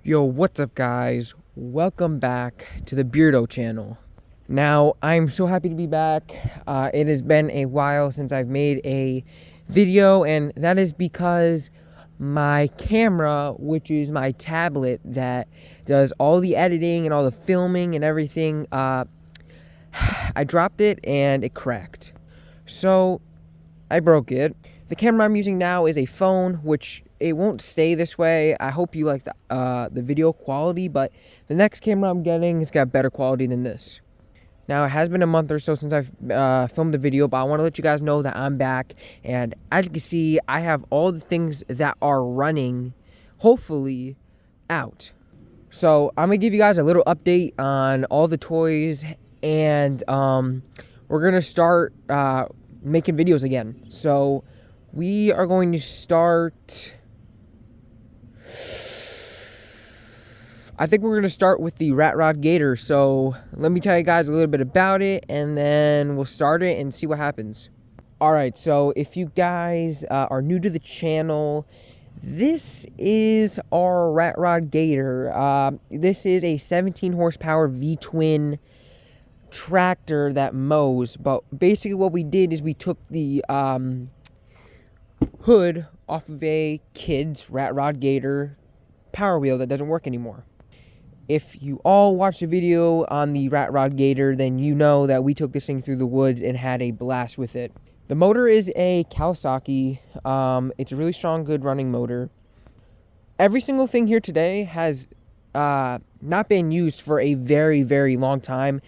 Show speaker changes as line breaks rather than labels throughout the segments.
Yo, what's up guys? Welcome back to the Beardo channel. Now, I'm so happy to be back. It has been a while since I've made a video, and that is because my camera, which is my tablet that does all the editing and all the filming and everything, I dropped it and it cracked. So, I broke it. The camera I'm using now is a phone, which it won't stay this way. I hope you like the video quality, but the next camera I'm getting has got better quality than this. Now, it has been a month or so since I've filmed the video, but I want to let you guys know that I'm back. And as you can see, I have all the things that are running, hopefully, out. So, I'm going to give you guys a little update on all the toys, and we're going to start making videos again. So, we are going to start... I think we're going to start with the Rat Rod Gator. So let me tell you guys a little bit about it, and then we'll start it and see what happens. Alright, so if you guys are new to the channel, this is our Rat Rod Gator. This is a 17 horsepower V-twin tractor that mows. But basically what we did is we took the hood off of a kid's Rat Rod Gator power wheel that doesn't work anymore. If you all watched the video on the Rat Rod Gator, then you know that we took this thing through the woods and had a blast with it. The motor is a Kawasaki. It's a really strong, good running motor. Every single thing here today has not been used for a very, very long time.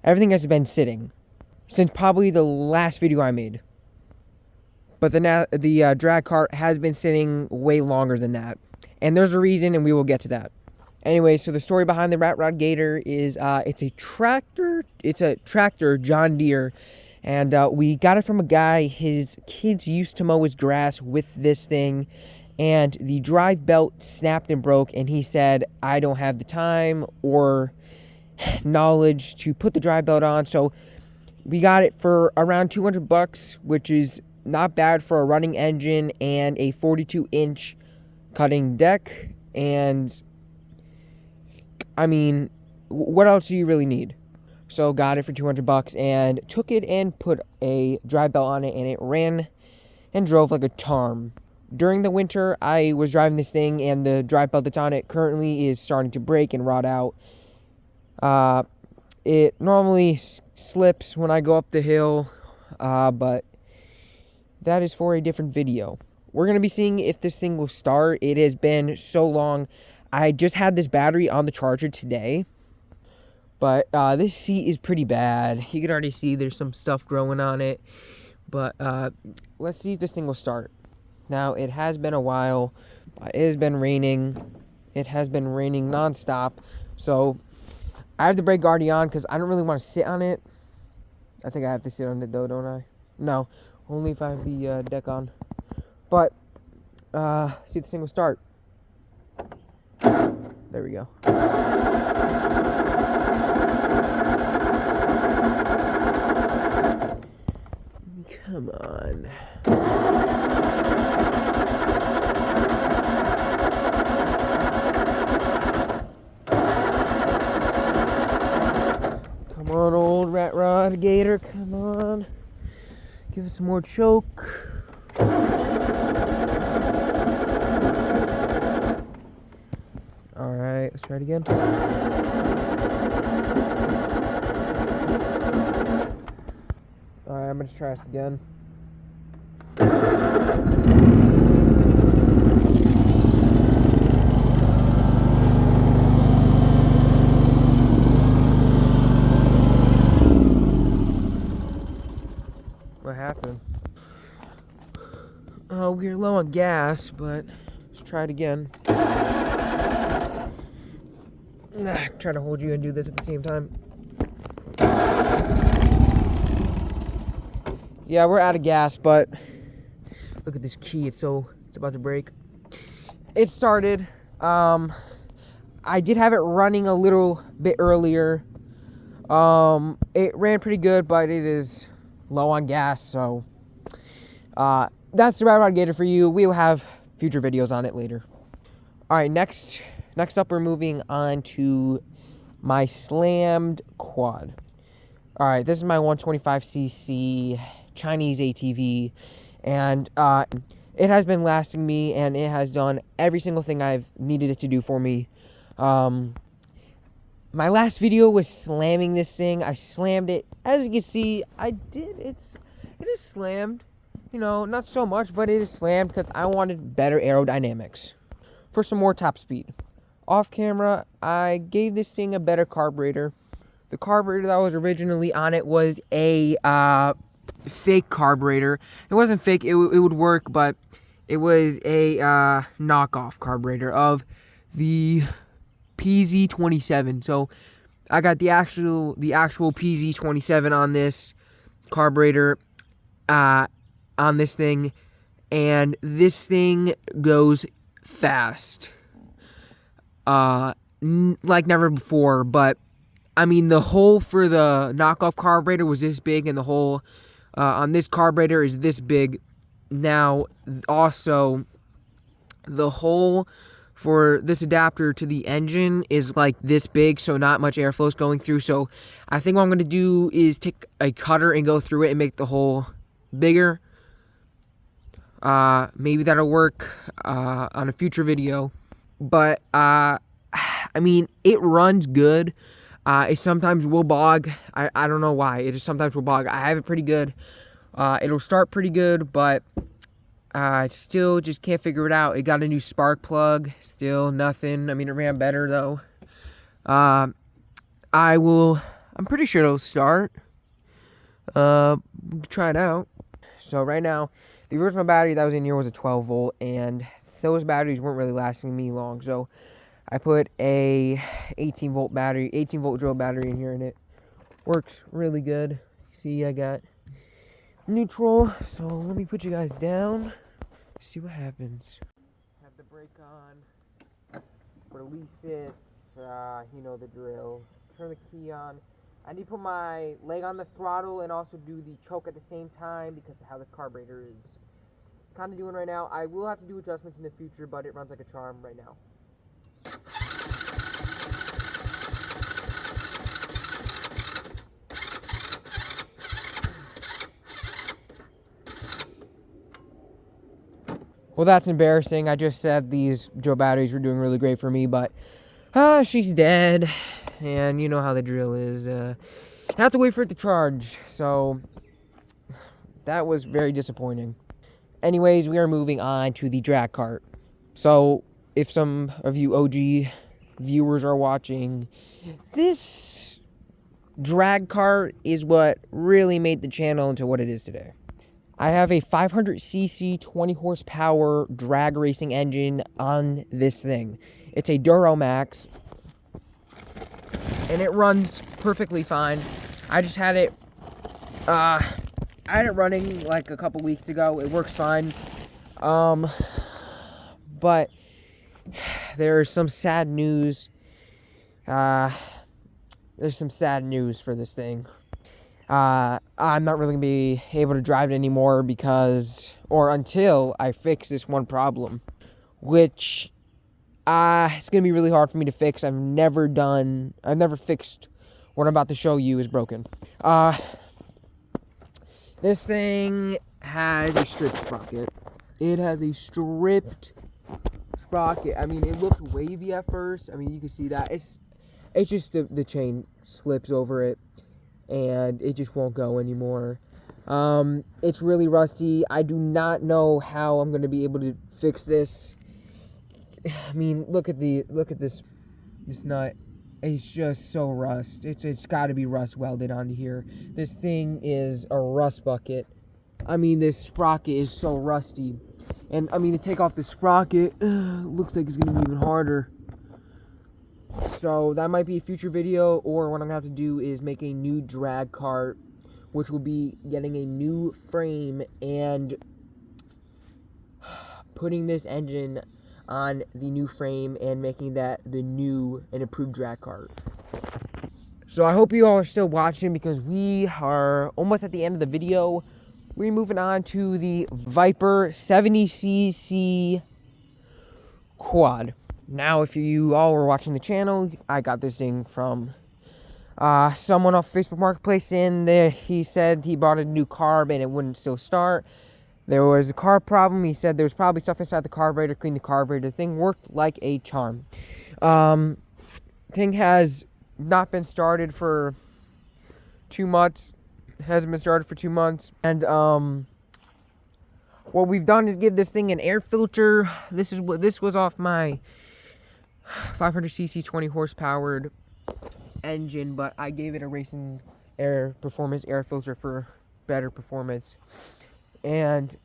Everything has been sitting since probably the last video I made. But the drag cart has been sitting way longer than that. And there's a reason, and we will get to that. Anyway, so the story behind the Rat Rod Gator is it's a tractor, John Deere. And we got it from a guy. His kids used to mow his grass with this thing. And the drive belt snapped and broke. And he said, I don't have the time or knowledge to put the drive belt on. So we got it for around $200, which is not bad for a running engine and a 42-inch cutting deck. And I mean, what else do you really need? So got it for $200 and took it and put a drive belt on it, and it ran and drove like a charm. During the winter, I was driving this thing, and the drive belt that's on it currently is starting to break and rot out. It normally slips when I go up the hill, but that is for a different video. We're going to be seeing if this thing will start. It has been so long. I just had this battery on the charger today, but this seat is pretty bad. You can already see there's some stuff growing on it, but let's see if this thing will start. Now, it has been a while. It has been raining. It has been raining nonstop, so I have the brake guard on because I don't really want to sit on it. I think I have to sit on it though, don't I? No, only if I have the deck on. But see if this thing will start. There we go. Come on. Come on, old Rat Rod Gator. Come on. Give us some more choke. Alright, let's try it again. Alright, I'm gonna try this again. What happened? Oh, we're low on gas, but let's try it again. Try to hold you and do this at the same time. Yeah, we're out of gas, but look at this key. It's about to break. It started. I did have it running a little bit earlier. It ran pretty good, but it is low on gas, so that's the Rat Rod Gator for you. We'll have future videos on it later. Alright, next Next up, we're moving on to my slammed quad. Alright, this is my 125cc Chinese ATV, and it has been lasting me, and it has done every single thing I've needed it to do for me. My last video was slamming this thing. I slammed it. As you can see, it is slammed. You know, not so much, but it is slammed because I wanted better aerodynamics for some more top speed. Off camera, I gave this thing a better carburetor. The carburetor that was originally on it was a fake carburetor. It wasn't fake, it would work, but it was a knockoff carburetor of the PZ27. So I got the actual PZ27 on this carburetor, on this thing, and this thing goes fast, like never before. But I mean, the hole for the knockoff carburetor was this big, and the hole on this carburetor is this big. Now, also, the hole for this adapter to the engine is like this big, so not much airflow is going through. So I think what I'm going to do is take a cutter and go through it and make the hole bigger. Maybe that'll work on a future video. But I mean, it runs good. It sometimes will bog. I don't know why. It just sometimes will bog. I have it pretty good. It'll start pretty good, but I still just can't figure it out. It got a new spark plug. Still nothing. I mean, it ran better though. I'm pretty sure it'll start. Try it out. So right now, the original battery that was in here was a 12 volt, and those batteries weren't really lasting me long. So I put a 18 volt drill battery in here, and it works really good. See, I got neutral. So let me put you guys down. See what happens. Have the brake on. Release it. You know the drill. Turn the key on. I need to put my leg on the throttle and also do the choke at the same time because of how this carburetor is kind of doing right now. I will have to do adjustments in the future, but it runs like a charm right now. Well, that's embarrassing. I just said these Joe batteries were doing really great for me, but she's dead, and you know how the drill is. I have to wait for it to charge, so that was very disappointing. Anyways, we are moving on to the drag cart. So, if some of you OG viewers are watching, this drag cart is what really made the channel into what it is today. I have a 500cc 20 horsepower drag racing engine on this thing. It's a M.E.X, and it runs perfectly fine. I just had it running like a couple weeks ago. It works fine. But there's some sad news. There's some sad news for this thing. I'm not really gonna be able to drive it anymore until I fix this one problem, which it's gonna be really hard for me to fix. I've never fixed what I'm about to show you is broken. This thing has a stripped sprocket. It has a stripped sprocket. I mean, it looked wavy at first. I mean, you can see that it's just the chain slips over it, and it just won't go anymore. It's really rusty. I do not know how I'm going to be able to fix this. I mean, look at this nut. It's just so rust. It's got to be rust welded onto here. This thing is a rust bucket. I mean, this sprocket is so rusty. And I mean, to take off the sprocket, looks like it's going to be even harder. So that might be a future video, or what I'm gonna have to do is make a new drag cart, which will be getting a new frame and putting this engine on the new frame and making that the new and improved drag cart. So I hope you all are still watching, because we are almost at the end of the video. We're moving on to the Viper 70cc quad. Now, if you all were watching the channel, I got this thing from someone off Facebook Marketplace. In there, he said he bought a new carb and it wouldn't still start. There was a carb problem. He said there was probably stuff inside the carburetor. Cleaned the carburetor. The thing worked like a charm. Thing has not been started for 2 months. Hasn't been started for 2 months. And what we've done is give this thing an air filter. This was off my 500cc 20 horsepower engine, but I gave it a racing air performance air filter for better performance. And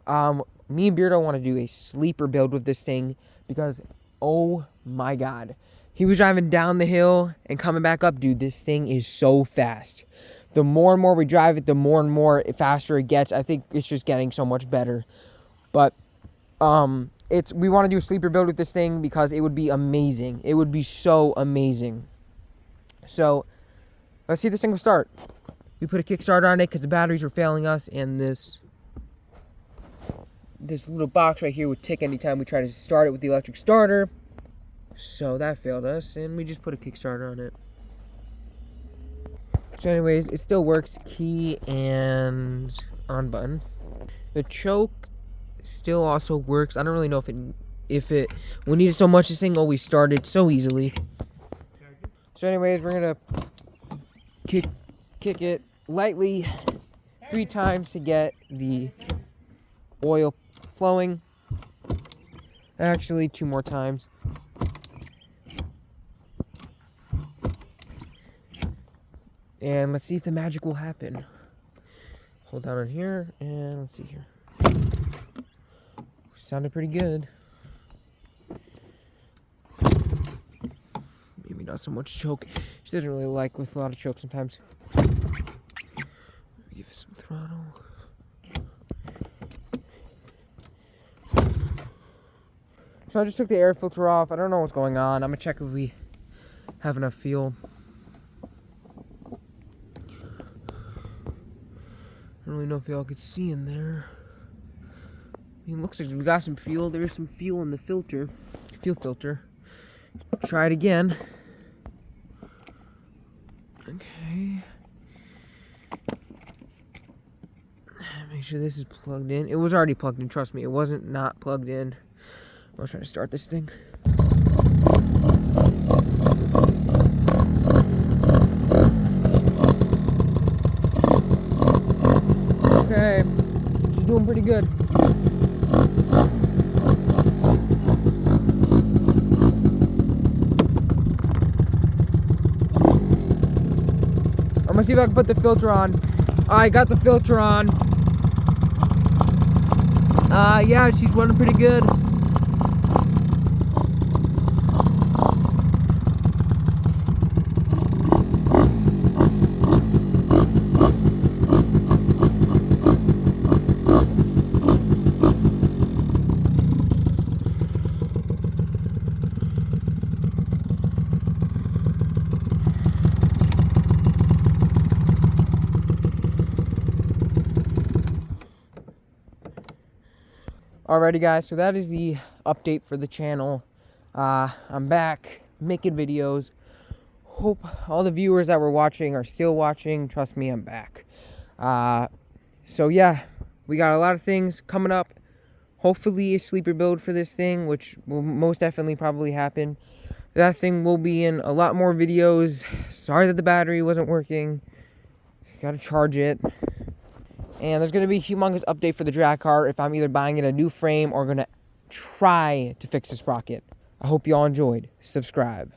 me and Beardo want to do a sleeper build with this thing because, oh my god, he was driving down the hill and coming back up. Dude, this thing is so fast. The more and more we drive it, the more and more faster it gets. I think it's just getting so much better. But we want to do a sleeper build with this thing because it would be amazing. It would be so amazing. So let's see if this thing will start. We put a Kickstarter on it because the batteries were failing us, and this little box right here would tick anytime we try to start it with the electric starter. So that failed us, and we just put a Kickstarter on it. So anyways, it still works. Key and on button. The choke still also works. I don't really know if it we need it so much. This thing always started so easily. So anyways, we're gonna kick it lightly 3 times to get the oil flowing. Actually, 2 more times. And let's see if the magic will happen. Hold down on here, and let's see here. Sounded pretty good. Maybe not so much choke. She doesn't really like with a lot of choke sometimes. Give it some throttle. So I just took the air filter off. I don't know what's going on. I'm gonna check if we have enough fuel. I don't really know if y'all could see in there. I mean, it looks like we got some fuel. There's some fuel in the filter. Fuel filter. Try it again. Okay. Make sure this is plugged in. It was already plugged in, trust me. It wasn't not plugged in. I was trying to start this thing. Okay. She's doing pretty good. I'm gonna see if I can put the filter on. I got the filter on. Yeah, she's running pretty good. Alrighty guys, so that is the update for the channel. I'm back making videos. Hope all the viewers that were watching are still watching. Trust me, I'm back. So yeah, we got a lot of things coming up. Hopefully a sleeper build for this thing, which will most definitely probably happen. That thing will be in a lot more videos. Sorry that the battery wasn't working. Gotta charge it. And there's going to be a humongous update for the drag car if I'm either buying it a new frame or going to try to fix the sprocket. I hope you all enjoyed. Subscribe.